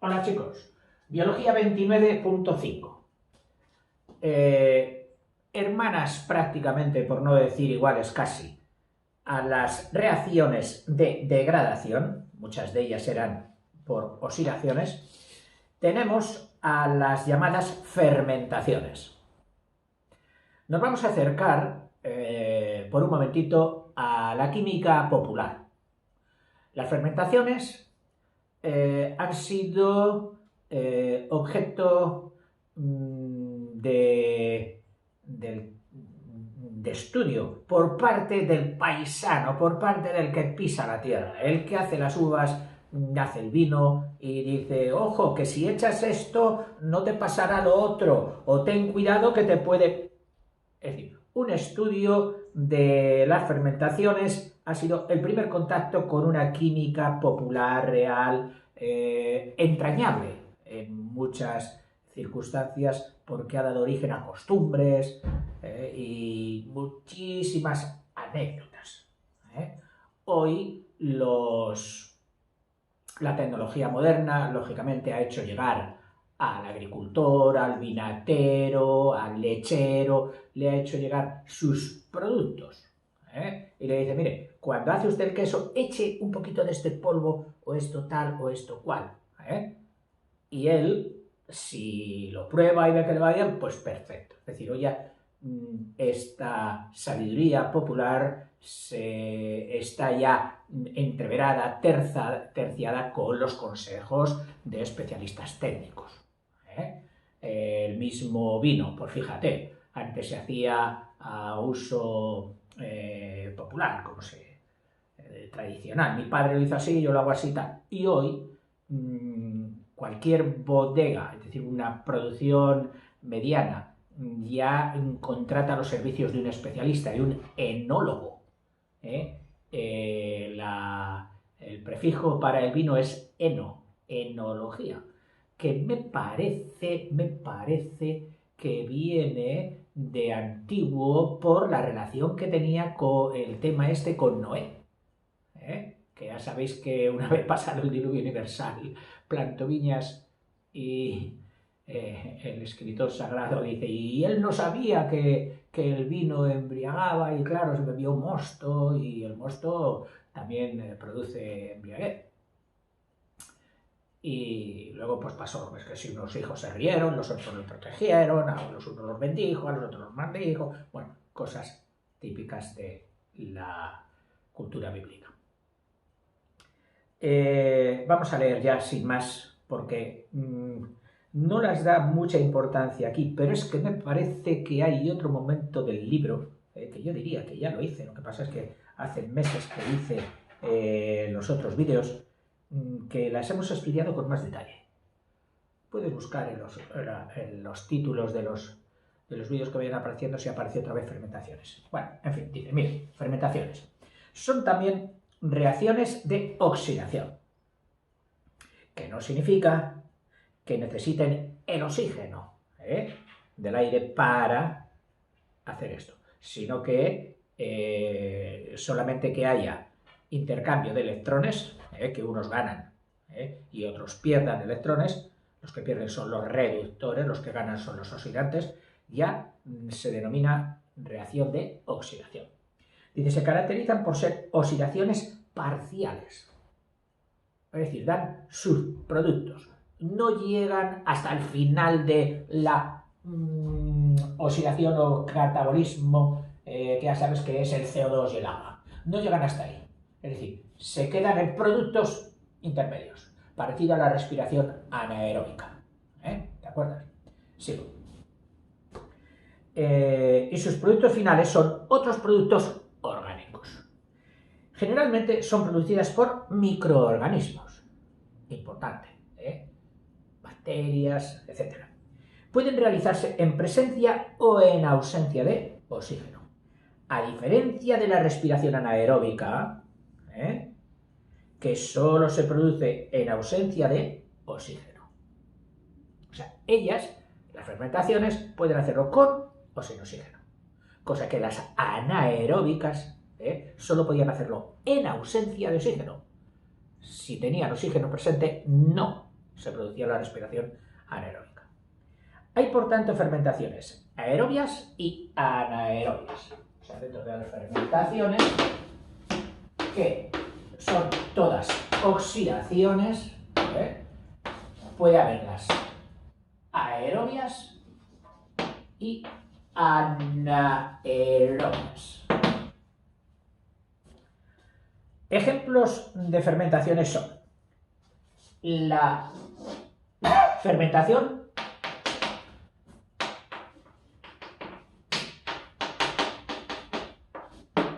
Hola chicos, Biología 29.5. Hermanas prácticamente, por no decir iguales casi, a las reacciones de degradación, muchas de ellas eran por oxidaciones, tenemos a las llamadas fermentaciones. Nos vamos a acercar por un momentito a la química popular. Las fermentaciones han sido objeto de estudio por parte del paisano, por parte del que pisa la tierra, el que hace las uvas, hace el vino y dice, ojo, que si echas esto no te pasará lo otro, o ten cuidado que te puede... Es decir, un estudio de las fermentaciones ha sido el primer contacto con una química popular real, entrañable en muchas circunstancias porque ha dado origen a costumbres y muchísimas anécdotas. Hoy la tecnología moderna, lógicamente, ha hecho llegar al agricultor, al vinatero, al lechero, le ha hecho llegar sus productos. Y le dice, mire, cuando hace usted el queso, eche un poquito de este polvo, o esto tal, o esto cual. Y él, si lo prueba y ve que le va bien, pues perfecto. Es decir, oye, esta sabiduría popular está ya entreverada, terciada con los consejos de especialistas técnicos. El mismo vino, pues fíjate, antes se hacía a uso popular, como tradicional. Mi padre lo hizo así, yo lo hago así, tal. Y hoy cualquier bodega, es decir, una producción mediana, ya contrata los servicios de un especialista, de un enólogo. El prefijo para el vino es eno, enología, que me parece que viene de antiguo por la relación que tenía con el tema este con Noé. Que ya sabéis que una vez pasado el diluvio universal, plantó viñas y el escritor sagrado dice, y él no sabía que el vino embriagaba y claro, se bebió mosto y el mosto también produce embriaguez. Y luego pues pasó, pues que si unos hijos se rieron, los otros los protegieron, a los unos los bendijo, a los otros los maldijo, bueno, cosas típicas de la cultura bíblica. Vamos a leer ya sin más, porque no las da mucha importancia aquí, pero es que me parece que hay otro momento del libro, que yo diría que ya lo hice, lo que pasa es que hace meses que hice los otros vídeos, que las hemos estudiado con más detalle. Puedes buscar en los títulos de los vídeos que vayan apareciendo si aparece otra vez fermentaciones. Bueno, en fin, dice, mire, fermentaciones. Son también reacciones de oxidación, que no significa que necesiten el oxígeno del aire para hacer esto, sino que solamente que haya intercambio de electrones, que unos ganan y otros pierdan electrones, los que pierden son los reductores, los que ganan son los oxidantes, ya se denomina reacción de oxidación. Dice, se caracterizan por ser oxidaciones parciales, es decir, dan sus productos, no llegan hasta el final de la oxidación o catabolismo, que ya sabes que es el CO2 y el agua, no llegan hasta ahí, es decir, se quedan en productos intermedios, parecido a la respiración anaeróbica, ¿te acuerdas? Sigo. Y sus productos finales son otros productos orgánicos. Generalmente son producidas por microorganismos, importante, bacterias, etc. Pueden realizarse en presencia o en ausencia de oxígeno. A diferencia de la respiración anaeróbica, que solo se produce en ausencia de oxígeno. O sea, ellas, las fermentaciones, pueden hacerlo con o sin oxígeno. Cosa que las anaeróbicas solo podían hacerlo en ausencia de oxígeno. Si tenían oxígeno presente, no. se producía la respiración anaeróbica. Hay, por tanto, fermentaciones aerobias y anaerobias. O sea, dentro de las fermentaciones, que son todas oxidaciones, puede haberlas aerobias y anaerobias. Ejemplos de fermentaciones son la fermentación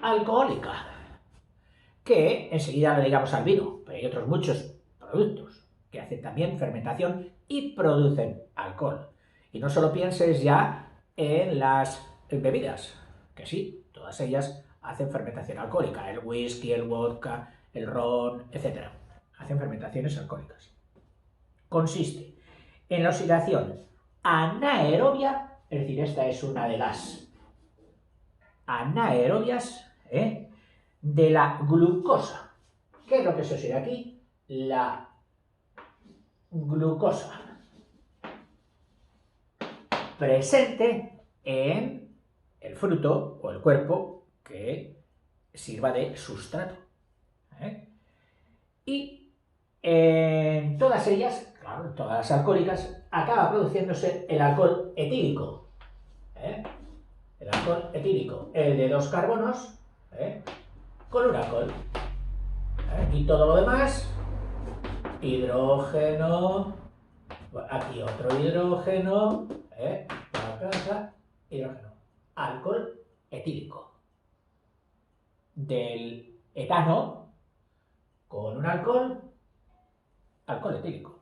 alcohólica, que enseguida le digamos al vino, pero hay otros muchos productos que hacen también fermentación y producen alcohol. Y no solo pienses ya en las bebidas, que sí, todas ellas hacen fermentación alcohólica, el whisky, el vodka, el ron, etc. Hacen fermentaciones alcohólicas. Consiste en la oxidación anaerobia, es decir, esta es una de las anaerobias, de la glucosa. ¿Qué es lo que se oxida aquí? La glucosa presente en el fruto o el cuerpo que sirva de sustrato. Y en todas ellas, claro, en todas las alcohólicas, acaba produciéndose el alcohol etílico. El alcohol etílico, el de 2 carbonos, con un alcohol. Y todo lo demás, hidrógeno, aquí otro hidrógeno, hidrógeno, alcohol etílico. Del etano con un alcohol etílico.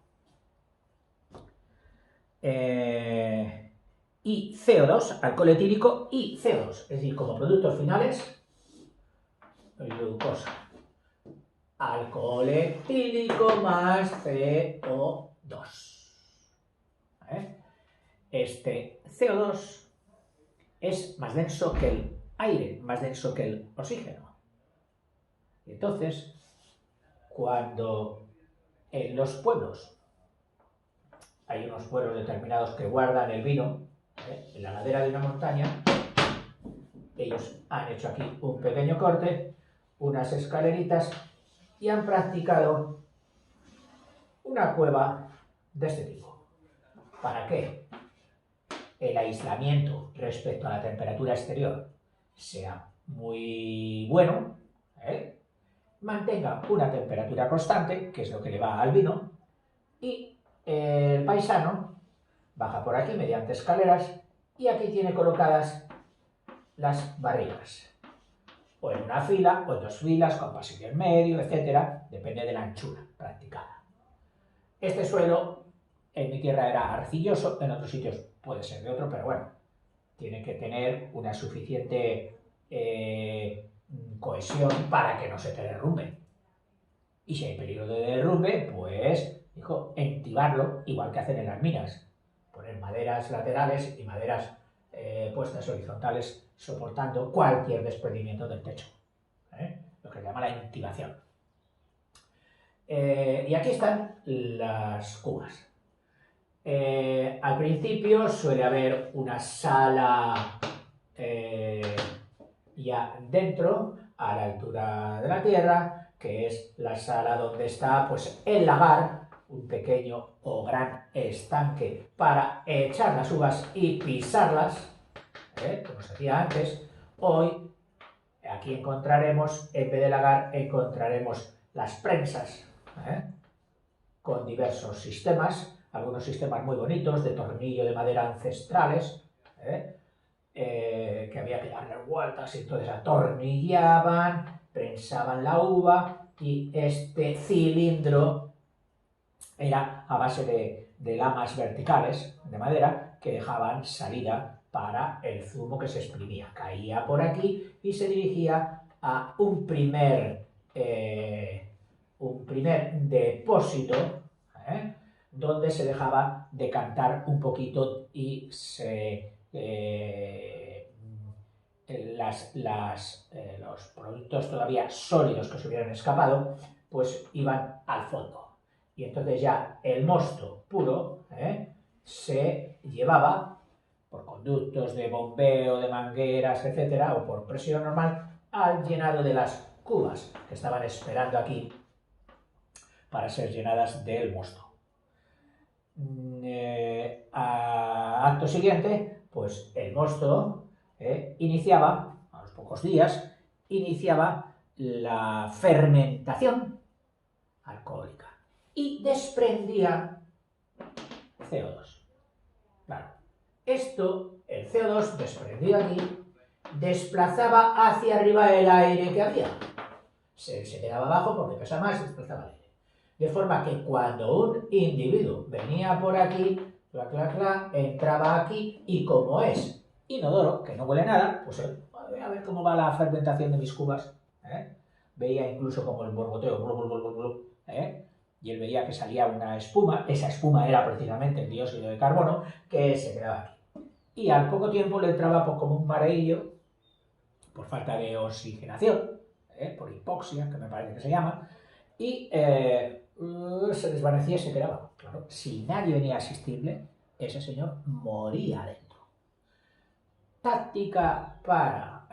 Y CO2, alcohol etílico y CO2, es decir, como productos finales, glucosa. Alcohol etílico más CO2. Este CO2 es más denso que el aire, más denso que el oxígeno. Y entonces, cuando en los pueblos, hay unos pueblos determinados que guardan el vino, en la ladera de una montaña, ellos han hecho aquí un pequeño corte, unas escaleritas, y han practicado una cueva de este tipo. ¿Para qué? El aislamiento respecto a la temperatura exterior sea muy bueno, mantenga una temperatura constante, que es lo que le va al vino, y el paisano baja por aquí mediante escaleras y aquí tiene colocadas las barricas, o en una fila, o en 2 filas, con pasillo en medio, etc. Depende de la anchura practicada. Este suelo en mi tierra era arcilloso, en otros sitios puede ser de otro, pero bueno, tiene que tener una suficiente cohesión para que no se te derrumbe. Y si hay peligro de derrumbe, pues, entibarlo, igual que hacen en las minas. Poner maderas laterales y maderas puestas horizontales soportando cualquier desprendimiento del techo. Lo que se llama la intibación. Y aquí están las cubas. Al principio suele haber una sala ya dentro, a la altura de la tierra, que es la sala donde está pues, el lagar, un pequeño o gran estanque para echar las uvas y pisarlas, como se hacía antes. Hoy aquí encontraremos, en vez de lagar, encontraremos las prensas, con diversos sistemas, algunos sistemas muy bonitos, de tornillo de madera ancestrales, que había que darle vueltas y entonces atornillaban, prensaban la uva y este cilindro era a base de lamas verticales de madera que dejaban salida para el zumo que se exprimía. Caía por aquí y se dirigía a un primer depósito, donde se dejaba decantar un poquito y los productos todavía sólidos que se hubieran escapado, pues iban al fondo. y entonces ya el mosto puro se llevaba por conductos de bombeo, de mangueras, etcétera, o por presión normal, al llenado de las cubas que estaban esperando aquí para ser llenadas del mosto. Acto siguiente, pues el mosto iniciaba, a los pocos días, iniciaba la fermentación alcohólica y desprendía CO2. Claro, esto, el CO2 desprendido aquí, desplazaba hacia arriba el aire que había. Se quedaba abajo porque pesa más y desplazaba el aire. De forma que cuando un individuo venía por aquí, entraba aquí y como es inodoro, que no huele nada, pues a ver cómo va la fermentación de mis cubas. Veía incluso como el borboteo, y él veía que salía una espuma, esa espuma era precisamente el dióxido de carbono que se quedaba aquí. Y al poco tiempo le entraba como un mareillo por falta de oxigenación, por hipoxia, que me parece que se llama, y se desvanecía y se quedaba. Claro, si nadie venía a asistirle, ese señor moría adentro. Táctica para...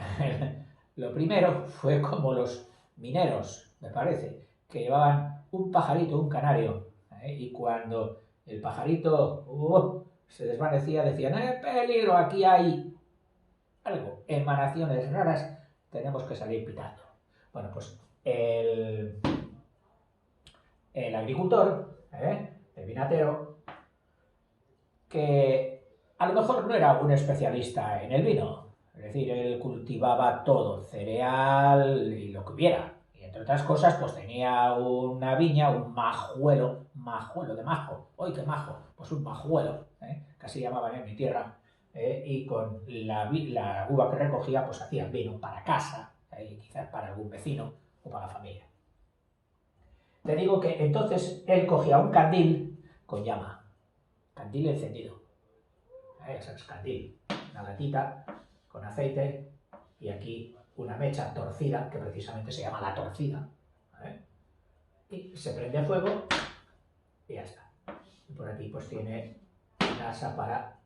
Lo primero fue como los mineros, me parece, que llevaban un pajarito, un canario, y cuando el pajarito se desvanecía decían, peligro, aquí hay algo, emanaciones raras, tenemos que salir pitando. Bueno, pues el agricultor, el vinatero, que a lo mejor no era un especialista en el vino, es decir, él cultivaba todo, cereal y lo que hubiera, y entre otras cosas, pues tenía una viña, un majuelo de majo, ¡ay, qué majo! Pues un majuelo, que así llamaban en mi tierra, y con la uva que recogía, pues hacía vino para casa, quizás para algún vecino o para la familia. Te digo que entonces él cogía un candil con llama, candil encendido, eso es candil, una latita con aceite y aquí una mecha torcida, que precisamente se llama la torcida, y se prende fuego y ya está. Y por aquí pues tiene una asa para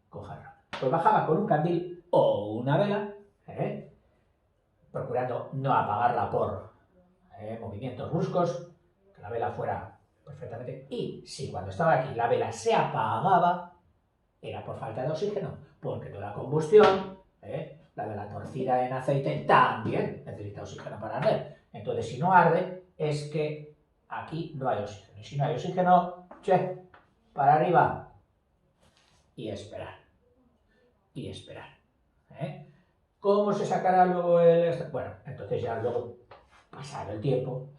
cogerlo. Pues bajaba con un candil o una vela, procurando no apagarla por movimientos bruscos, que la vela fuera perfectamente, y si cuando estaba aquí la vela se apagaba, era por falta de oxígeno, porque toda la combustión, la de la torcida en aceite, también necesita oxígeno para arder. Entonces, si no arde, es que aquí no hay oxígeno. Y si no hay oxígeno, para arriba y esperar. Y esperar. ¿Cómo se sacará luego el...? Bueno, entonces ya luego, pasado el tiempo,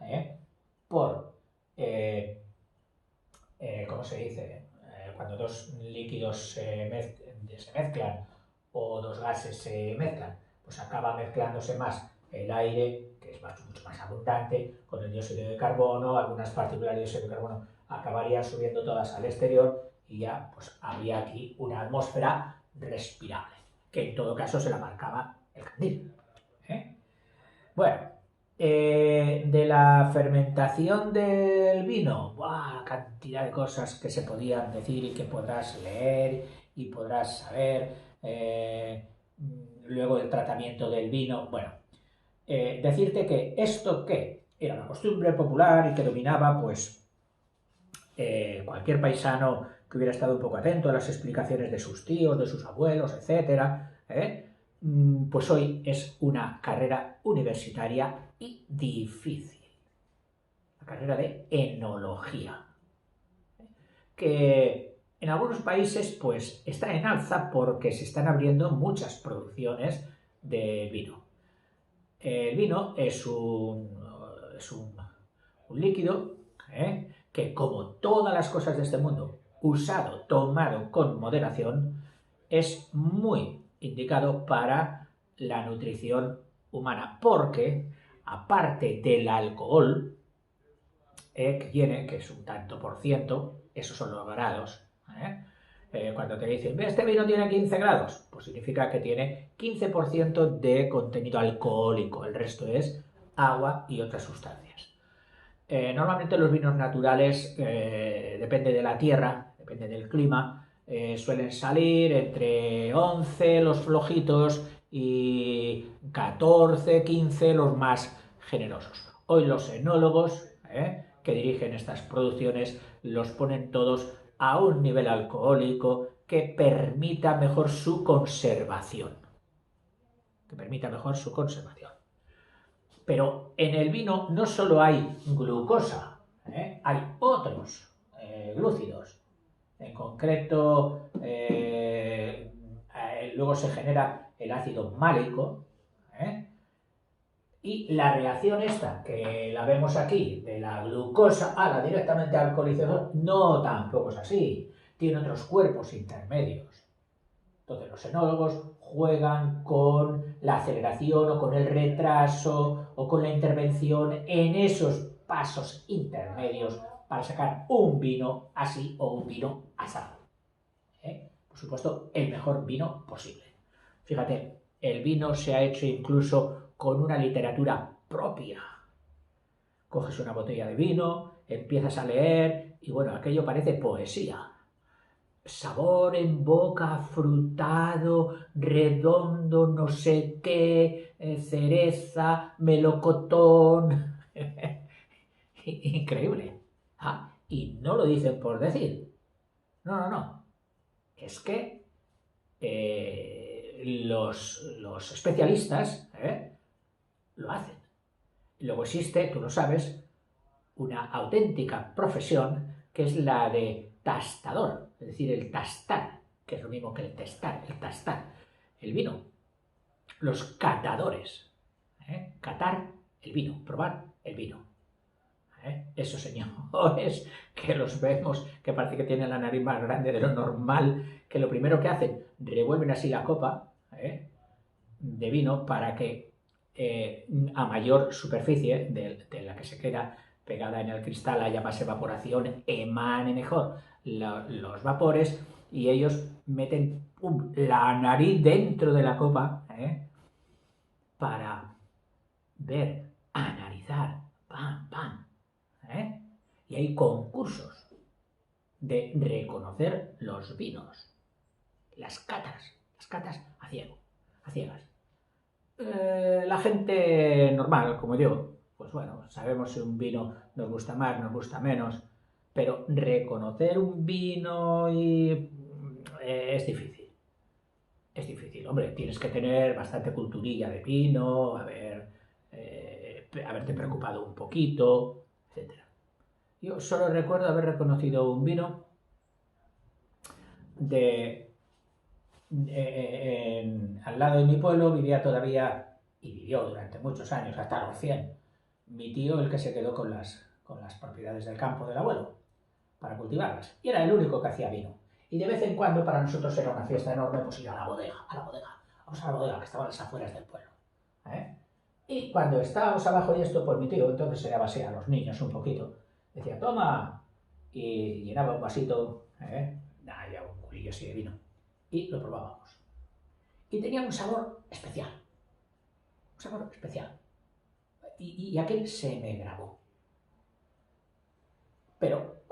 por, ¿cómo se dice? Cuando dos líquidos se mezclan o dos gases se mezclan, pues acaba mezclándose más el aire, que es mucho más abundante, con el dióxido de carbono, algunas partículas de dióxido de carbono acabarían subiendo todas al exterior y ya pues había aquí una atmósfera respirable, que en todo caso se la marcaba el candil. Bueno, de la fermentación del vino, ¡buah! Cantidad de cosas que se podían decir y que podrás leer y podrás saber. Luego el tratamiento del vino. Bueno, decirte que esto que era una costumbre popular y que dominaba pues cualquier paisano que hubiera estado un poco atento a las explicaciones de sus tíos, de sus abuelos, etcétera, pues hoy es una carrera universitaria y difícil. La carrera de enología, que en algunos países pues está en alza porque se están abriendo muchas producciones de vino. El vino es un líquido que, como todas las cosas de este mundo, usado, tomado con moderación, es muy indicado para la nutrición humana, porque aparte del alcohol que tiene, que es un tanto por ciento, esos son los grados, cuando te dicen, este vino tiene 15 grados, pues significa que tiene 15% de contenido alcohólico, el resto es agua y otras sustancias. Normalmente los vinos naturales, depende de la tierra, depende del clima, suelen salir entre 11 los flojitos y 14, 15 los más generosos. Hoy los enólogos que dirigen estas producciones los ponen todos a un nivel alcohólico que permita mejor su conservación. Pero en el vino no solo hay glucosa, hay otros glúcidos. En concreto, luego se genera el ácido málico, y la reacción esta, que la vemos aquí, de la glucosa a la directamente alcoholizador, no tampoco es así. Tiene otros cuerpos intermedios. Entonces los enólogos juegan con la aceleración o con el retraso o con la intervención en esos pasos intermedios para sacar un vino así o un vino asado. Por supuesto, el mejor vino posible. Fíjate, el vino se ha hecho incluso con una literatura propia. Coges una botella de vino, empiezas a leer y bueno, aquello parece poesía. Sabor en boca, frutado, redondo, no sé qué, cereza, melocotón. Increíble. Y no lo dicen por decir. No. Es que los especialistas lo hacen. Y luego existe, tú lo sabes, una auténtica profesión que es la de tastador, es decir, el tastar, que es lo mismo que el testar, el tastar el vino. Los catadores, catar el vino, probar el vino. Esos señores que los vemos, que parece que tienen la nariz más grande de lo normal, que lo primero que hacen, revuelven así la copa de vino para que a mayor superficie de la que se queda pegada en el cristal haya más evaporación, emane mejor los vapores y ellos meten la nariz dentro de la copa para ver, analizar, pam. Y hay concursos de reconocer los vinos, las catas a ciegas. La gente normal, como yo, pues bueno, sabemos si un vino nos gusta más, nos gusta menos, pero reconocer un vino es difícil. Es difícil, hombre, tienes que tener bastante culturilla de vino, haberte preocupado un poquito, etc. Yo solo recuerdo haber reconocido un vino al lado de mi pueblo vivía todavía, y vivió durante muchos años, hasta los 100, mi tío, el que se quedó con las propiedades del campo del abuelo, para cultivarlas, y era el único que hacía vino. Y de vez en cuando para nosotros era una fiesta enorme, pues ir a la bodega, vamos a la bodega, que estaba a las afueras del pueblo. Y cuando estábamos abajo y esto, pues mi tío entonces se daba así a los niños un poquito, decía, toma, y llenaba un vasito, ya un culillo así de vino, y lo probábamos. Y tenía un sabor especial. Y aquel se me grabó. Pero,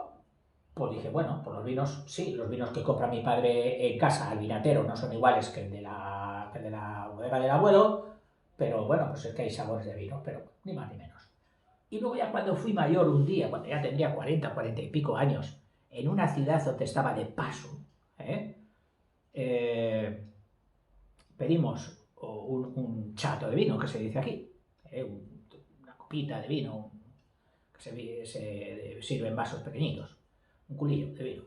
pues dije, bueno, pues los vinos, sí, los vinos que compra mi padre en casa al vinatero no son iguales que el de la bodega del abuelo, pero bueno, pues es que hay sabores de vino, pero ni más ni menos. Y luego ya cuando fui mayor un día, cuando ya tendría 40 y pico años, en una ciudad donde estaba de paso, pedimos un chato de vino, que se dice aquí, una copita de vino, que se sirve en vasos pequeñitos, un culillo de vino.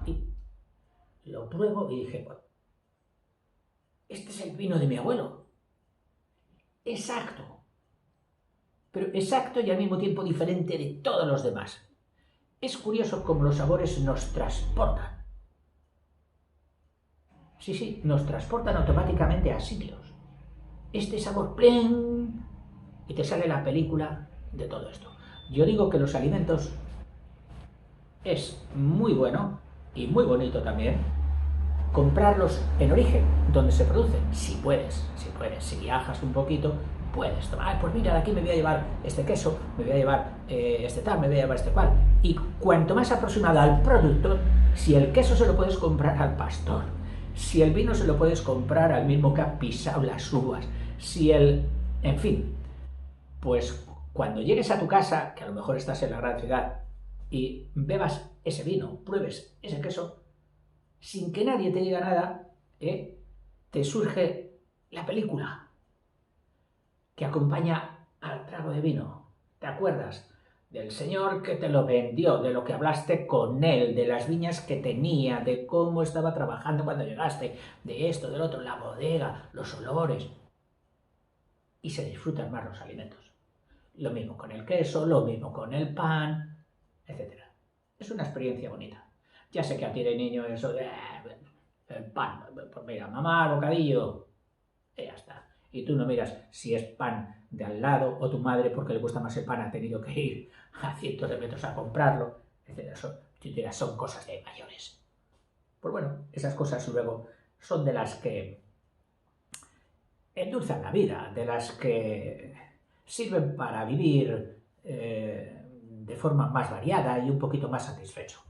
Y lo pruebo y dije, bueno, este es el vino de mi abuelo. Exacto. Pero exacto y al mismo tiempo diferente de todos los demás. Es curioso cómo los sabores nos transportan. Sí, nos transportan automáticamente a sitios. Este sabor, ¡plin! Y te sale la película de todo esto. Yo digo que los alimentos es muy bueno y muy bonito también comprarlos en origen, donde se producen, si puedes, si viajas un poquito, puedes tomar, pues mira, de aquí me voy a llevar este queso, me voy a llevar este tal, me voy a llevar este cual. Y cuanto más aproximado al producto, si el queso se lo puedes comprar al pastor, si el vino se lo puedes comprar al mismo que ha pisado las uvas, si el... en fin, pues cuando llegues a tu casa, que a lo mejor estás en la gran ciudad, y bebas ese vino, pruebes ese queso, sin que nadie te diga nada, te surge la película que acompaña al trago de vino. ¿Te acuerdas? Del señor que te lo vendió, de lo que hablaste con él, de las viñas que tenía, de cómo estaba trabajando cuando llegaste, de esto, del otro, la bodega, los olores. Y se disfrutan más los alimentos. Lo mismo con el queso, lo mismo con el pan, etc. Es una experiencia bonita. Ya sé que a ti de niño eso de el pan, pues mira, mamá, bocadillo, y ya está. Y tú no miras si es pan de al lado o tu madre, porque le gusta más el pan, ha tenido que ir a cientos de metros a comprarlo, etc. Son cosas de mayores. Pues bueno, esas cosas luego son de las que endulzan la vida, de las que sirven para vivir de forma más variada y un poquito más satisfecho.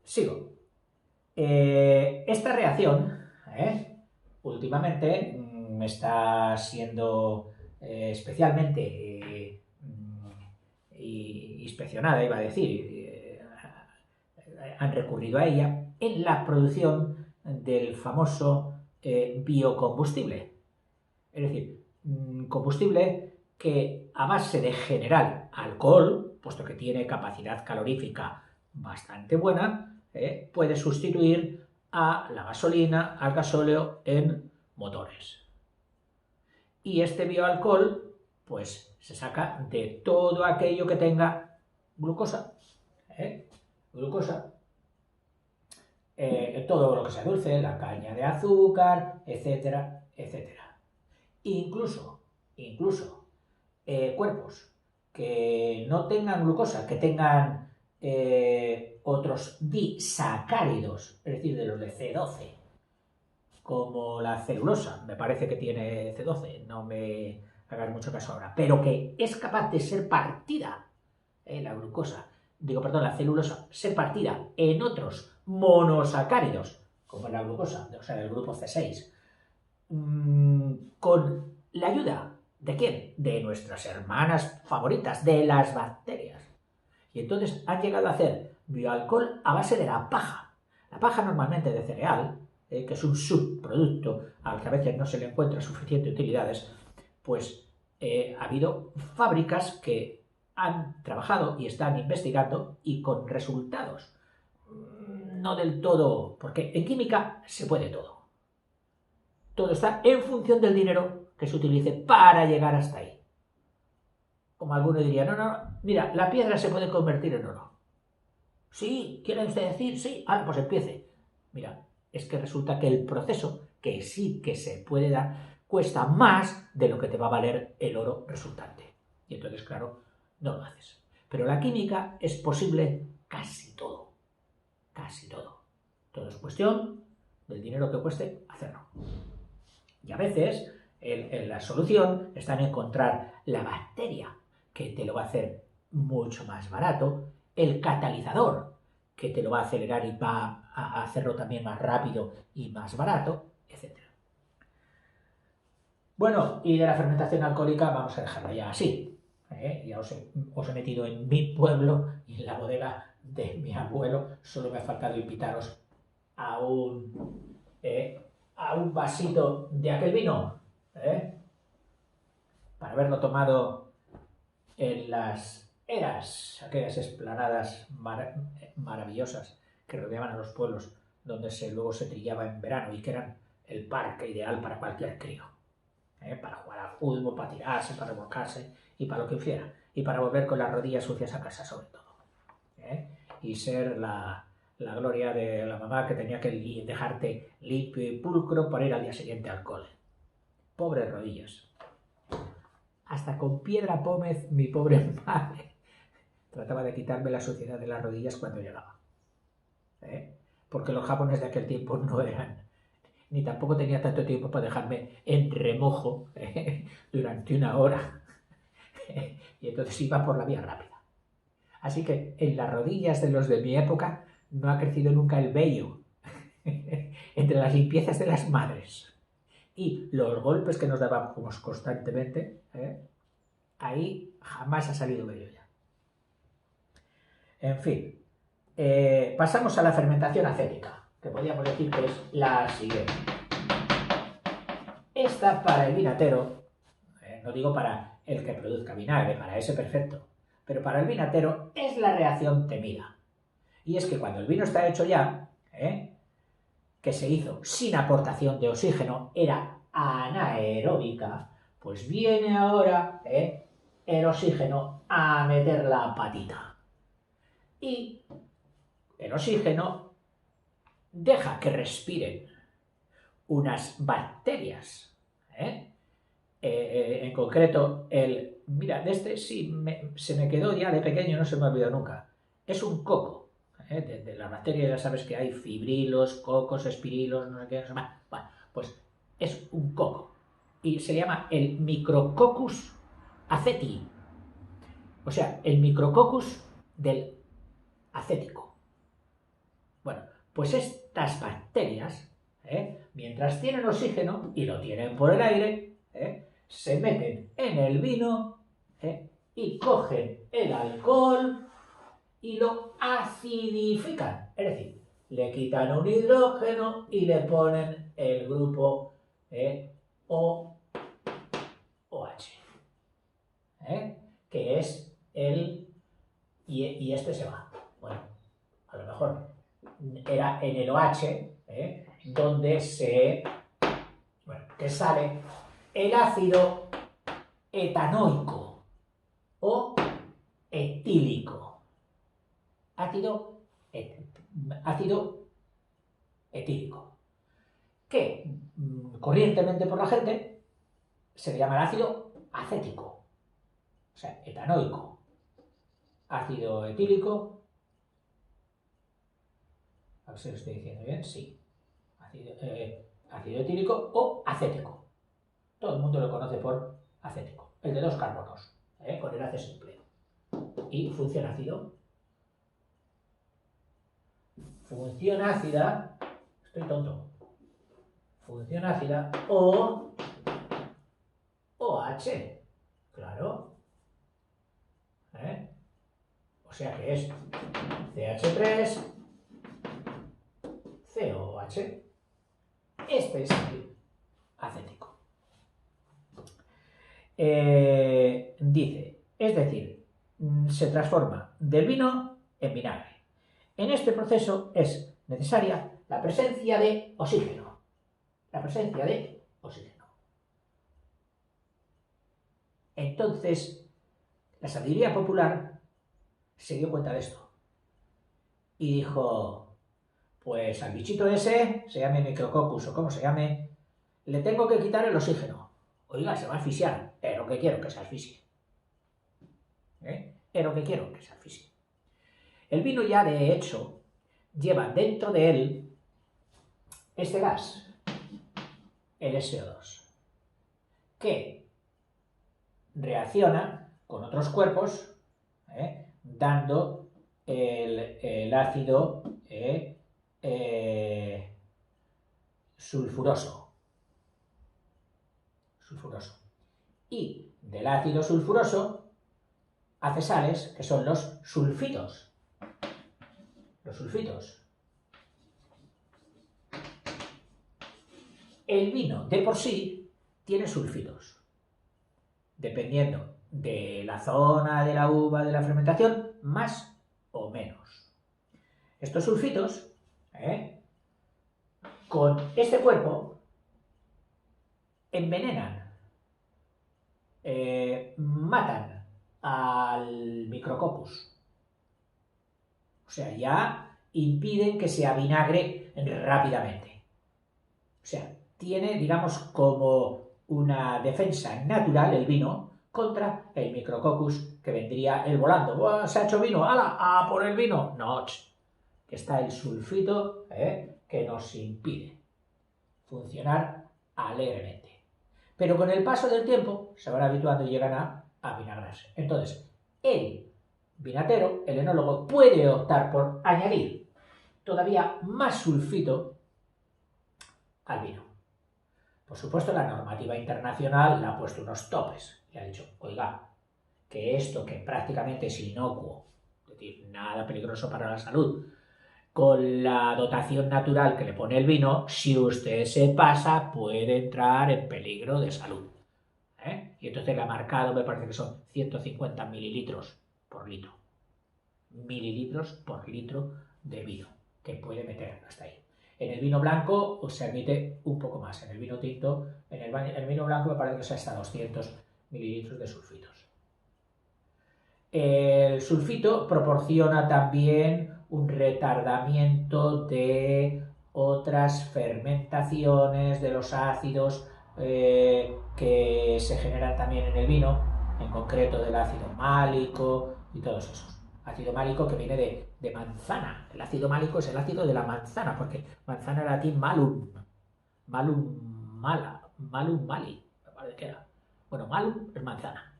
Sigo. Esta reacción, últimamente, me está siendo especialmente inspeccionada, iba a decir. Han recurrido a ella en la producción del famoso biocombustible. Es decir, combustible que a base de generar alcohol, puesto que tiene capacidad calorífica bastante buena, puede sustituir a la gasolina, al gasóleo en motores. Y este bioalcohol, pues se saca de todo aquello que tenga glucosa, todo lo que sea dulce, la caña de azúcar, etcétera, etcétera. Incluso cuerpos que no tengan glucosa, que tengan otros disacáridos, es decir, de los de C12, como la celulosa, me parece que tiene C12, no me hagas mucho caso ahora, pero que es capaz de ser partida, la celulosa, ser partida en otros monosacáridos, como la glucosa, o sea, del grupo C6, con la ayuda ¿de quién? De nuestras hermanas favoritas, de las bacterias. Y entonces han llegado a hacer bioalcohol a base de la paja. La paja normalmente de cereal, que es un subproducto al que a veces no se le encuentra suficiente utilidades, pues ha habido fábricas que han trabajado y están investigando y con resultados no del todo, porque en química se puede todo. Todo está en función del dinero que se utilice para llegar hasta ahí. Como alguno diría, no, mira, la piedra se puede convertir en oro. Sí, ¿quiere usted decir? Sí, pues empiece. Mira, es que resulta que el proceso, que sí que se puede dar, cuesta más de lo que te va a valer el oro resultante. Y entonces, claro, no lo haces. Pero la química es posible casi todo. Casi todo. Todo es cuestión del dinero que cueste hacerlo. Y a veces la solución está en encontrar la bacteria, que te lo va a hacer mucho más barato, el catalizador, que te lo va a acelerar y va a hacerlo también más rápido y más barato, etc. Bueno, y de la fermentación alcohólica vamos a dejarlo ya así. Ya os he metido en mi pueblo y en la bodega de mi abuelo. Solo me ha faltado invitaros a un vasito de aquel vino, para haberlo tomado en las eras, aquellas explanadas maravillosas que rodeaban a los pueblos, donde luego se trillaba en verano y que eran el parque ideal para cualquier crío, para jugar al fútbol, para tirarse, para revolcarse y para lo que hiciera, y para volver con las rodillas sucias a casa sobre todo, y ser la gloria de la mamá que tenía que dejarte limpio y pulcro para ir al día siguiente al cole. Pobres rodillas. Hasta con piedra pómez mi pobre madre trataba de quitarme la suciedad de las rodillas cuando llegaba. Porque los japoneses de aquel tiempo no eran ni tampoco tenía tanto tiempo para dejarme en remojo durante una hora. Y entonces iba por la vía rápida. Así que en las rodillas de los de mi época no ha crecido nunca el vello entre las limpiezas de las madres y los golpes que nos dábamos constantemente, ahí jamás ha salido vello ya. En fin, pasamos a la fermentación acética, que podríamos decir que es la siguiente. Esta para el vinatero, no digo para el que produzca vinagre, para ese perfecto, pero para el vinatero es la reacción temida. Y es que cuando el vino está hecho ya, que se hizo sin aportación de oxígeno, era anaeróbica, pues viene ahora el oxígeno a meter la patita. Y el oxígeno deja que respiren unas bacterias. En concreto, mira, de este sí se me quedó ya de pequeño, no se me olvidó nunca. Es un coco. De las bacterias ya sabes que hay fibrilos, cocos, espirilos, no sé qué, no sé más. Bueno, pues es un coco. Y se llama el Micrococcus acetii. O sea, el Micrococcus del acético. Bueno, pues estas bacterias, mientras tienen oxígeno y lo tienen por el aire, se meten en el vino y cogen el alcohol y lo acidifican. Es decir, le quitan un hidrógeno y le ponen el grupo OH, que es el... Y este se va. Bueno, a lo mejor era en el OH donde que sale el ácido etanoico o etílico. Ácido etílico, que corrientemente por la gente se le llama el ácido acético, o sea, etanoico, ácido etílico, a ver si lo estoy diciendo bien, sí, ácido etílico o acético. Todo el mundo lo conoce por acético, el de 2 carbonos, con enlace simple. Y función ácido. Función ácida, estoy tonto, función ácida o OH, claro. O sea que es CH3, COH. Este es el acético. Dice, es decir, se transforma del vino en vinagre. En este proceso es necesaria la presencia de oxígeno. La presencia de oxígeno. Entonces, la sabiduría popular se dio cuenta de esto. Y dijo, pues al bichito ese, se llame Micrococcus o como se llame, le tengo que quitar el oxígeno. Oiga, se va a asfixiar. Es lo que quiero, que se asfixie. Es lo que quiero, que se asfixie. El vino ya, de hecho, lleva dentro de él este gas, el SO2, que reacciona con otros cuerpos, dando el ácido sulfuroso. Y del ácido sulfuroso hace sales, que son los sulfitos. Los sulfitos. El vino de por sí tiene sulfitos. Dependiendo de la zona de la uva de la fermentación, más o menos. Estos sulfitos, con este cuerpo, envenenan, matan al Micrococcus. O sea, ya impiden que se avinagre rápidamente. O sea, tiene, digamos, como una defensa natural el vino contra el Micrococcus que vendría el volando. ¡Oh, se ha hecho vino! ¡Hala! ¡A por el vino! No, que está el sulfito que nos impide. funcionar alegremente. Pero con el paso del tiempo se van habituando y llegan a vinagrarse. Entonces, el vinatero, el enólogo, puede optar por añadir todavía más sulfito al vino. Por supuesto, la normativa internacional le ha puesto unos topes. Le ha dicho, oiga, que esto que prácticamente es inocuo, es decir, nada peligroso para la salud, con la dotación natural que le pone el vino, si usted se pasa, puede entrar en peligro de salud. Y entonces le ha marcado, me parece que son 150 mililitros por litro. Mililitros por litro de vino que puede meter hasta ahí. En el vino blanco se admite un poco más. En el vino tinto, en el vino blanco me parece que es hasta 200 mililitros de sulfitos. El sulfito proporciona también un retardamiento de otras fermentaciones de los ácidos que se generan también en el vino, en concreto del ácido málico y todos esos. Ácido málico que viene de manzana. El ácido málico es el ácido de la manzana, porque manzana era latín malum. Malum mali, me parece que era. Bueno, malum es manzana.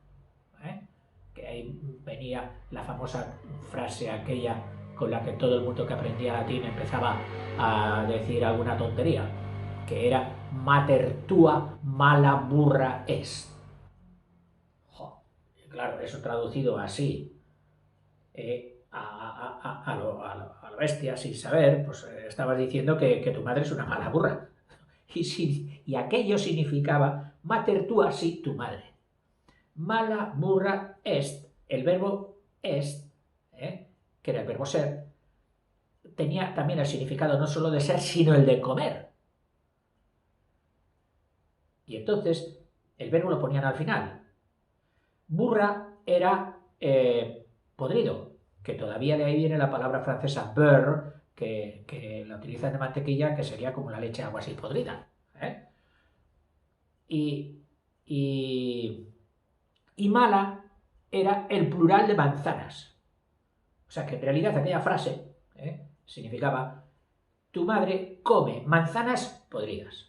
Que ahí venía la famosa frase aquella con la que todo el mundo que aprendía latín empezaba a decir alguna tontería, que era mater tua mala burra est. Claro, eso traducido así a lo bestia, sin saber, pues estabas diciendo que tu madre es una mala burra. Y aquello significaba mater tua, sí, tu madre. Mala burra est, el verbo est, que era el verbo ser, tenía también el significado no solo de ser, sino el de comer. Y entonces el verbo lo ponían al final. Burra era podrido, que todavía de ahí viene la palabra francesa beurre, que la utilizan de mantequilla, que sería como la leche agua así podrida. Y mala era el plural de manzanas. O sea que en realidad aquella frase significaba tu madre come manzanas podridas.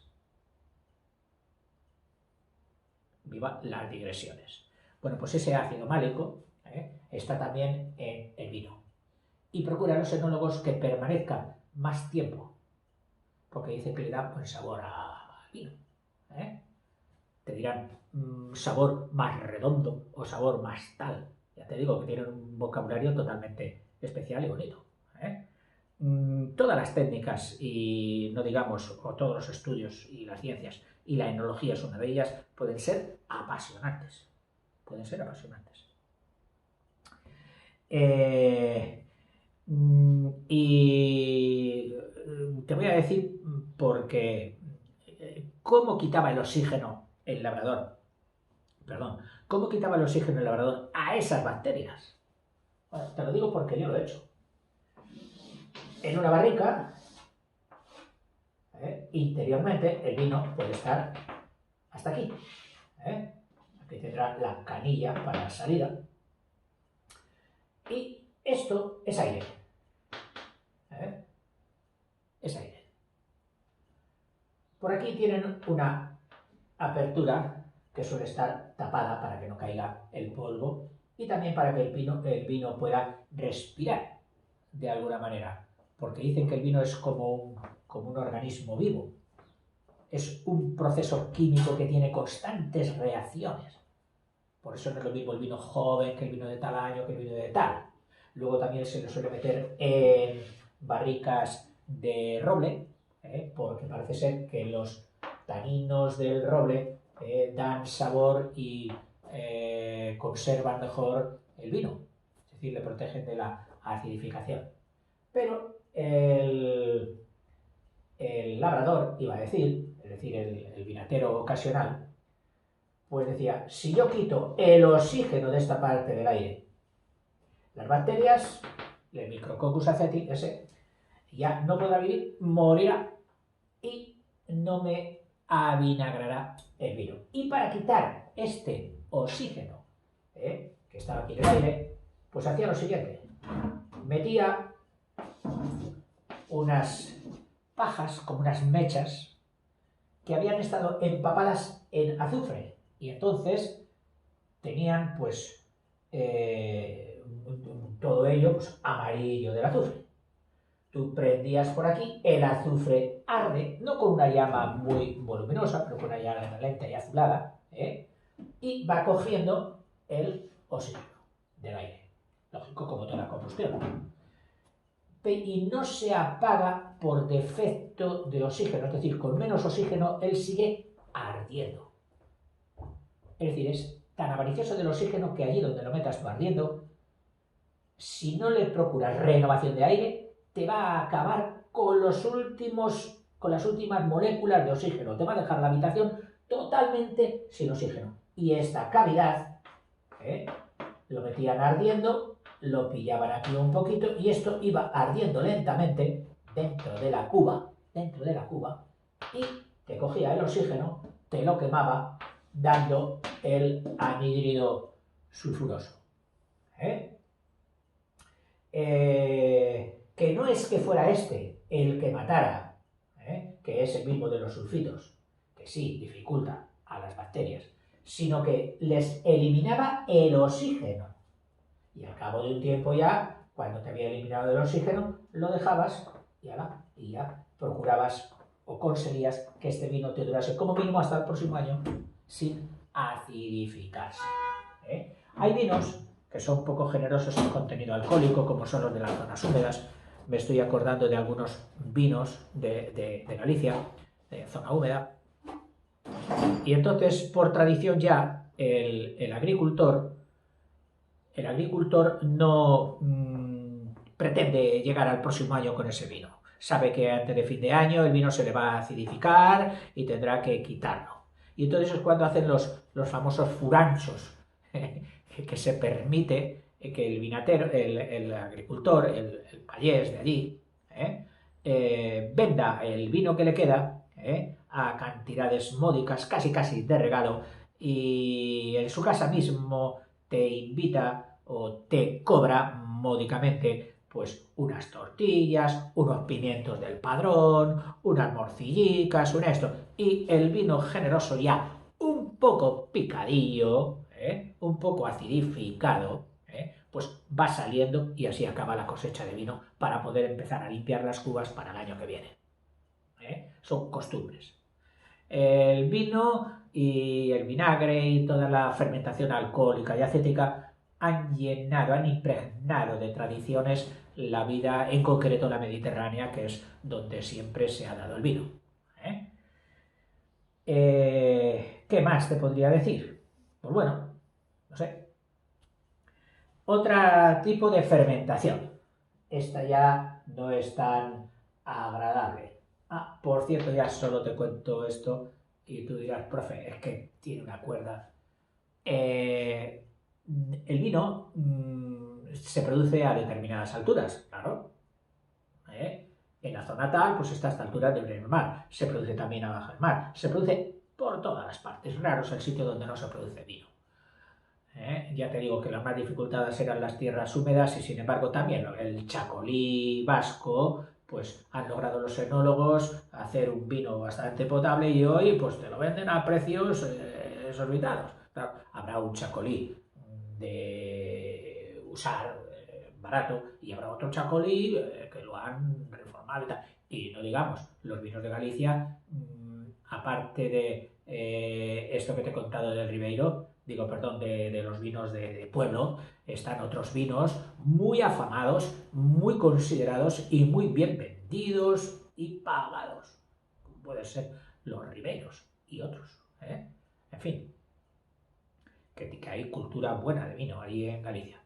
Viva las digresiones. Bueno, pues ese ácido málico está también en el vino. Y procura a los enólogos que permanezcan más tiempo, porque dicen que le da buen sabor al vino. Te dirán sabor más redondo o sabor más tal. Ya te digo que tienen un vocabulario totalmente especial y bonito. Todas las técnicas y no digamos, o todos los estudios y las ciencias, y la enología es una de ellas, pueden ser apasionantes. Pueden ser apasionantes. Y te voy a decir porque cómo quitaba el oxígeno el labrador. ¿Cómo quitaba el oxígeno el labrador a esas bacterias? Bueno, te lo digo porque yo lo he hecho. En una barrica, interiormente, el vino puede estar hasta aquí. Aquí tendrá la canilla para la salida. Y esto es aire. Es aire. Por aquí tienen una apertura que suele estar tapada para que no caiga el polvo y también para que el vino pueda respirar de alguna manera, porque dicen que el vino es como un organismo vivo, es un proceso químico que tiene constantes reacciones. Por eso no es lo mismo el vino joven que el vino de tal año que el vino de tal. Luego también se le suele meter en barricas de roble, porque parece ser que los taninos del roble dan sabor y conservan mejor el vino, es decir, le protegen de la acidificación. Pero el labrador, iba a decir, es decir, el vinatero ocasional, pues decía, si yo quito el oxígeno de esta parte del aire, las bacterias, el Micrococcus aceti, ese, ya no podrá vivir, morirá y no me avinagrará el vino. Y para quitar este oxígeno que estaba aquí en el aire, pues hacía lo siguiente. Metía unas pajas, como unas mechas, que habían estado empapadas en azufre y entonces tenían pues todo ello pues, amarillo del azufre. Tú prendías por aquí, el azufre arde, no con una llama muy voluminosa, pero con una llama lenta y azulada, y va cogiendo el oxígeno del aire. Lógico, como toda combustión. Y no se apaga por defecto de oxígeno, es decir, con menos oxígeno él sigue ardiendo. Es decir, es tan avaricioso del oxígeno que allí donde lo metas va ardiendo, si no le procuras renovación de aire, te va a acabar con las últimas moléculas de oxígeno. Te va a dejar la habitación totalmente sin oxígeno. Y esta cavidad, lo metían ardiendo, lo pillaban aquí un poquito y esto iba ardiendo lentamente dentro de la cuba, y te cogía el oxígeno, te lo quemaba, dando el anhídrido sulfuroso. Que no es que fuera este el que matara, que es el mismo de los sulfitos, que sí dificulta a las bacterias, sino que les eliminaba el oxígeno. Y al cabo de un tiempo ya, cuando te había eliminado el oxígeno, lo dejabas y ya procurabas o conseguías que este vino te durase como mínimo hasta el próximo año sin acidificarse. Hay vinos que son poco generosos en contenido alcohólico, como son los de las zonas húmedas. Me estoy acordando de algunos vinos de Galicia, de zona húmeda. Y entonces, por tradición ya, el agricultor no pretende llegar al próximo año con ese vino. Sabe que antes de fin de año el vino se le va a acidificar y tendrá que quitarlo. Y entonces es cuando hacen los famosos furanchos, que se permite que el vinatero, el agricultor, el payés de allí, venda el vino que le queda a cantidades módicas, casi de regalo, y en su casa mismo te invita o te cobra módicamente pues unas tortillas, unos pimientos del Padrón, unas morcillicas, y el vino generoso ya un poco picadillo, un poco acidificado, pues va saliendo y así acaba la cosecha de vino para poder empezar a limpiar las cubas para el año que viene. Son costumbres. El vino y el vinagre y toda la fermentación alcohólica y acética han impregnado de tradiciones la vida, en concreto la mediterránea, que es donde siempre se ha dado el vino. ¿Qué más te podría decir? Pues bueno, no sé. Otro tipo de fermentación. Esta ya no es tan agradable. Por cierto, ya solo te cuento esto y tú dirás, profe, es que tiene una cuerda. El vino se produce a determinadas alturas, claro. En la zona tal, pues está a esta altura del mar. Se produce también abajo del mar. Se produce por todas las partes. Raro es el sitio donde no se produce vino. Ya te digo que las más dificultadas eran las tierras húmedas y sin embargo también el chacolí vasco, pues han logrado los enólogos hacer un vino bastante potable y hoy pues te lo venden a precios exorbitados. Claro, habrá un chacolí de usar barato y habrá otro chacolí que lo han reformado y tal. Y no digamos, los vinos de Galicia, aparte de esto que te he contado del Ribeiro, de los vinos de pueblo, están otros vinos muy afamados, muy considerados y muy bien vendidos y pagados. Pueden ser los Ribeiros y otros. En fin, que hay cultura buena de vino ahí en Galicia.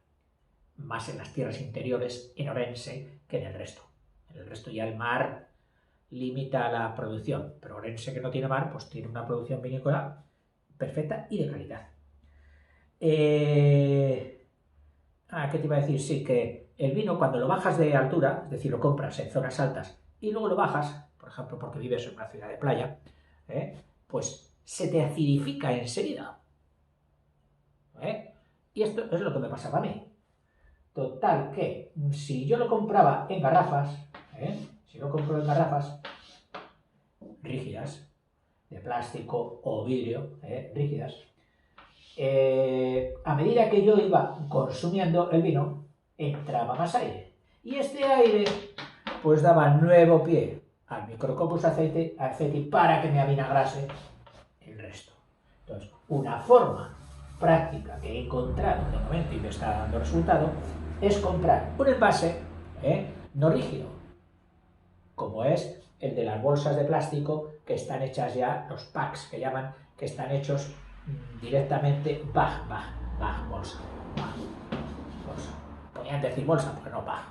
Más en las tierras interiores, en Orense, que en el resto. En el resto ya el mar limita la producción, pero Orense, que no tiene mar, pues tiene una producción vinícola perfecta y de calidad. ¿Qué te iba a decir? Sí, que el vino cuando lo bajas de altura, es decir, lo compras en zonas altas y luego lo bajas, por ejemplo, porque vives en una ciudad de playa, pues se te acidifica enseguida. Y esto es lo que me pasaba a mí. Total, que si yo lo compraba en garrafas, si lo compro en garrafas rígidas, de plástico o vidrio, rígidas, a medida que yo iba consumiendo el vino, entraba más aire. Y este aire pues daba nuevo pie al Micrococcus aceiti para que me avinagrase el resto. Entonces, una forma práctica que he encontrado de momento y me está dando resultado es comprar un envase no rígido, como es el de las bolsas de plástico que están hechas ya, los packs que llaman, que están hechos directamente bolsa. Podrían decir bolsa, pero no bag.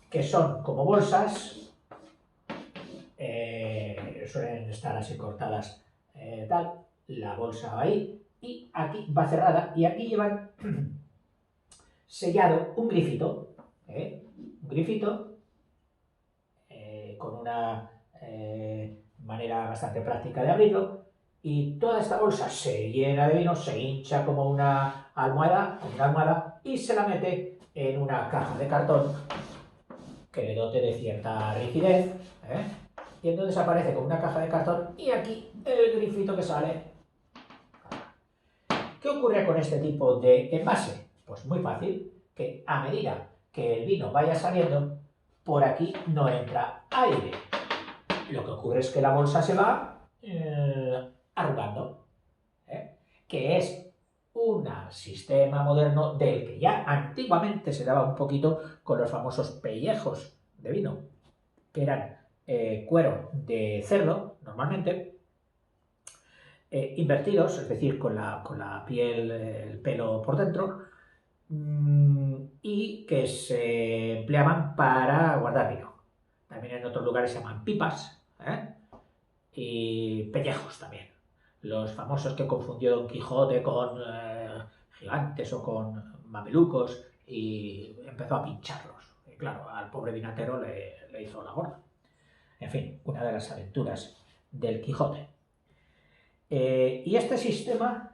Que son como bolsas, suelen estar así cortadas, la bolsa va ahí, y aquí va cerrada, y aquí llevan sellado un grifito, con una manera bastante práctica de abrirlo, y toda esta bolsa se llena de vino, se hincha como una almohada, y se la mete en una caja de cartón que le dote de cierta rigidez, y entonces aparece como una caja de cartón y aquí el grifito que sale. ¿Qué ocurre con este tipo de envase? Pues muy fácil, que a medida que el vino vaya saliendo, por aquí no entra aire. Lo que ocurre es que la bolsa se va arrugando, que es un sistema moderno del que ya antiguamente se daba un poquito con los famosos pellejos de vino, que eran cuero de cerdo, normalmente, invertidos, es decir, con la piel, el pelo por dentro, y que se empleaban para guardar vino. También en otros lugares se llaman pipas, y pellejos también. Los famosos que confundió Don Quijote con gigantes o con mamelucos y empezó a pincharlos. Y claro, al pobre vinatero le hizo la gorda. En fin, una de las aventuras del Quijote. Y este sistema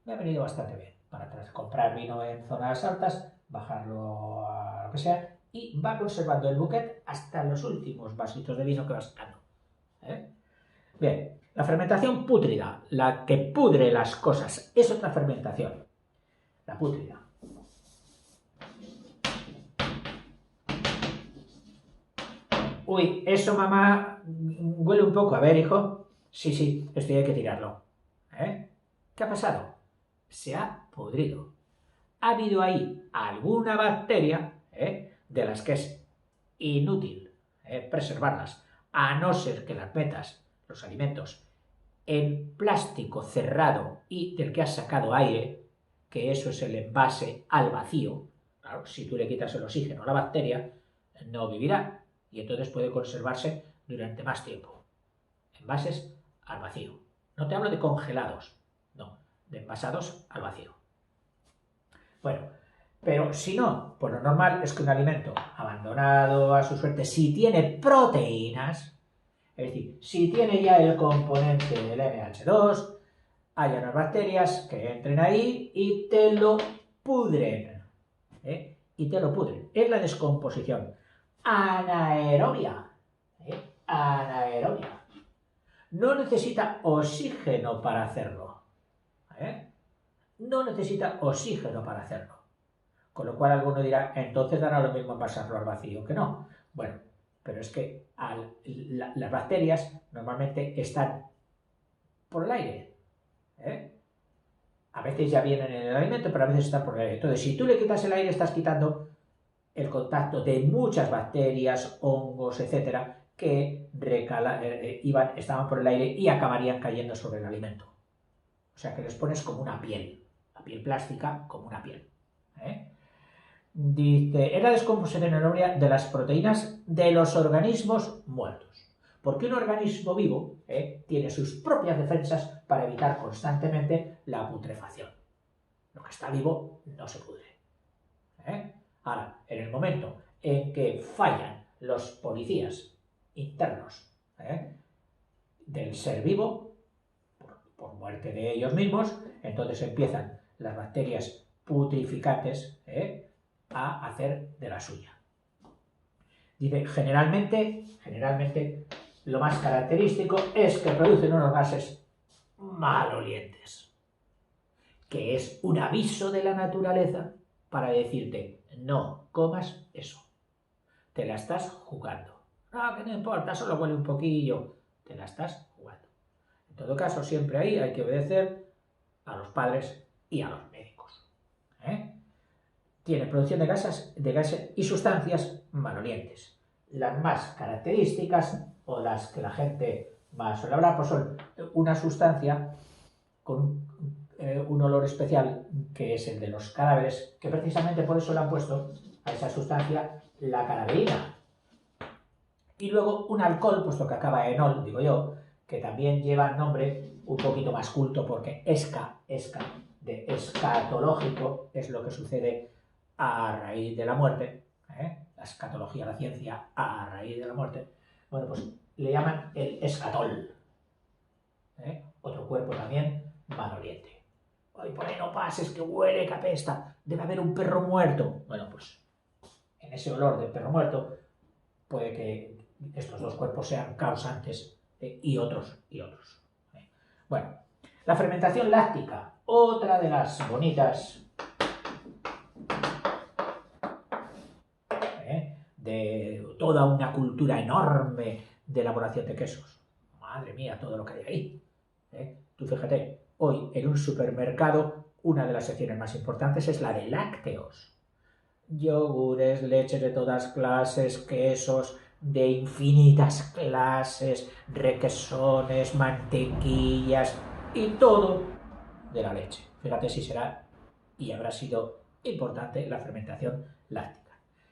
me ha venido bastante bien para comprar vino en zonas altas, bajarlo a lo que sea, y va conservando el buquet hasta los últimos vasitos de vino que va sacando. Bien, la fermentación pútrida, la que pudre las cosas, es otra fermentación, la pútrida. Uy, eso mamá huele un poco. A ver, hijo. Sí, esto hay que tirarlo. ¿Qué ha pasado? Se ha podrido. Ha habido ahí alguna bacteria de las que es inútil preservarlas, a no ser que las metas, los alimentos, en plástico cerrado y del que has sacado aire, que eso es el envase al vacío. Claro, si tú le quitas el oxígeno a la bacteria, no vivirá y entonces puede conservarse durante más tiempo. Envases al vacío. No te hablo de congelados, no, de envasados al vacío. Bueno, pero si no, pues lo normal es que un alimento abandonado a su suerte, si tiene proteínas, es decir, si tiene ya el componente del NH2, hay unas bacterias que entren ahí y te lo pudren. Y te lo pudren. Es la descomposición anaerobia. Anaerobia. No necesita oxígeno para hacerlo. No necesita oxígeno para hacerlo. Con lo cual alguno dirá, entonces dará lo mismo pasarlo al vacío que no. Bueno, pero es que las bacterias normalmente están por el aire. A veces ya vienen en el alimento, pero a veces están por el aire. Entonces, si tú le quitas el aire, estás quitando el contacto de muchas bacterias, hongos, etcétera, que estaban por el aire y acabarían cayendo sobre el alimento. O sea que les pones como una piel, la piel plástica como una piel. Dice, es la descomposición anaerobia de las proteínas de los organismos muertos. Porque un organismo vivo tiene sus propias defensas para evitar constantemente la putrefacción. Lo que está vivo no se pudre. Ahora, en el momento en que fallan los policías internos del ser vivo, por muerte de ellos mismos, entonces empiezan las bacterias putrificantes a hacer de la suya. Dice, generalmente lo más característico es que producen unos gases malolientes, que es un aviso de la naturaleza para decirte, no comas eso, te la estás jugando. No, que no importa, solo huele un poquillo, te la estás jugando. En todo caso, siempre ahí hay que obedecer a los padres y a los médicos. Tiene producción de gases y sustancias malolientes. Las más características, o las que la gente más suele hablar, pues son una sustancia con un olor especial, que es el de los cadáveres, que precisamente por eso le han puesto a esa sustancia la cadaverina. Y luego un alcohol, puesto que acaba en ol, digo yo, que también lleva nombre un poquito más culto, porque esca de escatológico, es lo que sucede a raíz de la muerte, la escatología, la ciencia a raíz de la muerte. Bueno, pues le llaman el escatol, otro cuerpo también maloliente. Ay, por ahí no pases, que huele, que apesta, debe haber un perro muerto. Bueno, pues en ese olor del perro muerto puede que estos dos cuerpos sean causantes y otros. Bueno, la fermentación láctica, otra de las bonitas de toda una cultura enorme de elaboración de quesos. Madre mía, todo lo que hay ahí. Tú fíjate, hoy en un supermercado una de las secciones más importantes es la de lácteos. Yogures, leches de todas clases, quesos de infinitas clases, requesones, mantequillas y todo de la leche. Fíjate si será y habrá sido importante la fermentación láctica.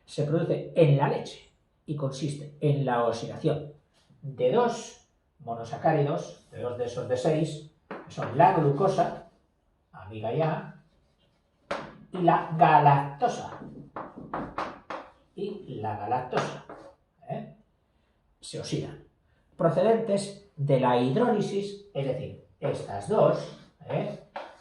Se produce en la leche y consiste en la oxidación de dos monosacáridos, de dos de esos de 6, que son la glucosa, amiga ya, y la galactosa. Se oxidan, procedentes de la hidrólisis, es decir, estas dos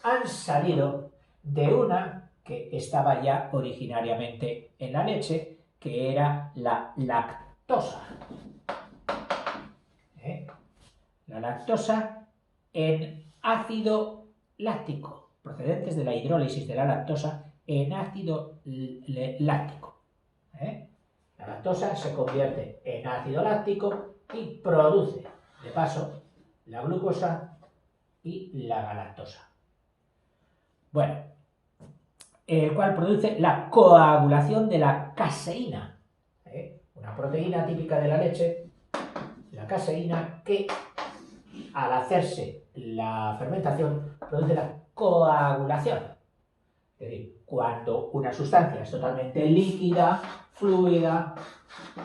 han salido de una que estaba ya originariamente en la leche, que era la lactosa. La lactosa en ácido láctico, procedentes de la hidrólisis de la lactosa en ácido láctico. La lactosa se convierte en ácido láctico y produce, de paso, la glucosa y la galactosa. Bueno, el cual produce la coagulación de la caseína, una proteína típica de la leche, la caseína, que al hacerse la fermentación produce la coagulación. Es decir, cuando una sustancia es totalmente líquida, fluida,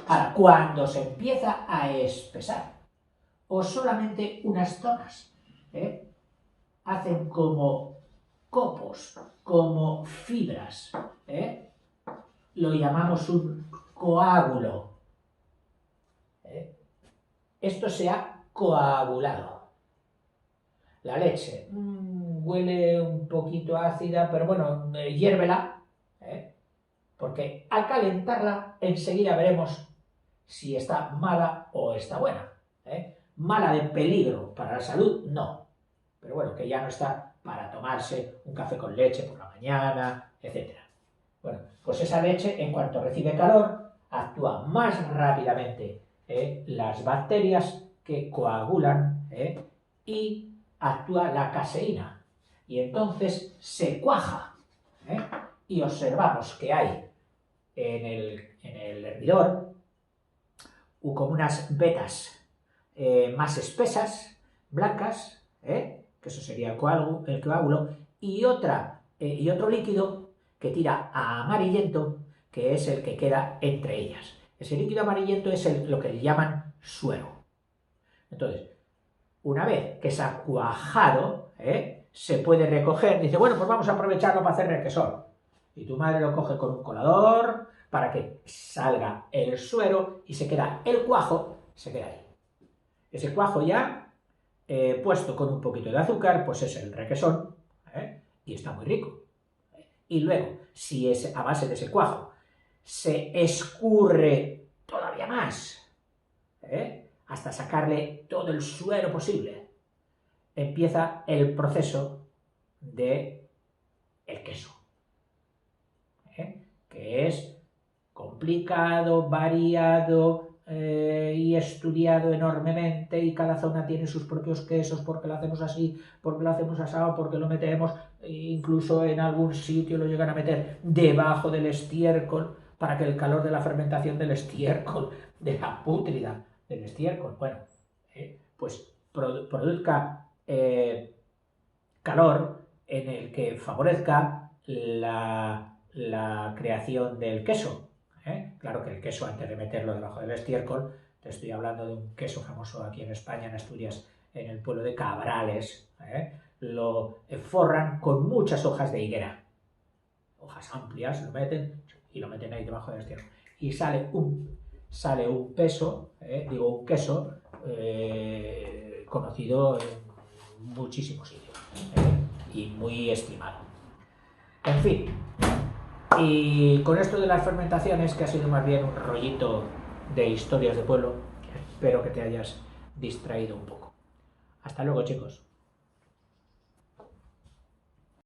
ahora, cuando se empieza a espesar, o solamente unas zonas, hacen como copos, como fibras, lo llamamos un coágulo. Esto se ha coagulado. La leche huele un poquito ácida, pero bueno, hiérvela, porque al calentarla enseguida veremos si está mala o está buena. Mala de peligro para la salud, no. Pero bueno, que ya no está para tomarse un café con leche por la mañana, etc. Bueno, pues esa leche, en cuanto recibe calor, actúa más rápidamente las bacterias que coagulan y actúa la caseína. Y entonces se cuaja. Y observamos que hay en el hervidor como unas vetas más espesas, blancas, que eso sería el coágulo, y otro líquido que tira a amarillento, que es el que queda entre ellas. Ese líquido amarillento es lo que llaman suero. Entonces, una vez que se ha cuajado, se puede recoger, dice, bueno, pues vamos a aprovecharlo para hacer requesón. Y tu madre lo coge con un colador para que salga el suero y se queda el cuajo, se queda ahí. Ese cuajo ya, puesto con un poquito de azúcar, pues es el requesón, y está muy rico. Y luego, si es a base de ese cuajo se escurre todavía más, hasta sacarle todo el suero posible, empieza el proceso de el queso, que es complicado, variado y estudiado enormemente, y cada zona tiene sus propios quesos, porque lo hacemos así, porque lo hacemos asado, porque lo metemos, incluso en algún sitio lo llegan a meter debajo del estiércol para que el calor de la fermentación del estiércol, de la pútrida del estiércol, bueno, pues produzca calor en el que favorezca la creación del queso. Claro que el queso, antes de meterlo debajo del estiércol, te estoy hablando de un queso famoso aquí en España, en Asturias, en el pueblo de Cabrales, lo forran con muchas hojas de higuera, hojas amplias, lo meten ahí debajo del estiércol, y sale un queso conocido en muchísimos sitios y muy estimado. En fin, y con esto de las fermentaciones, que ha sido más bien un rollito de historias de pueblo, espero que te hayas distraído un poco. Hasta luego, chicos.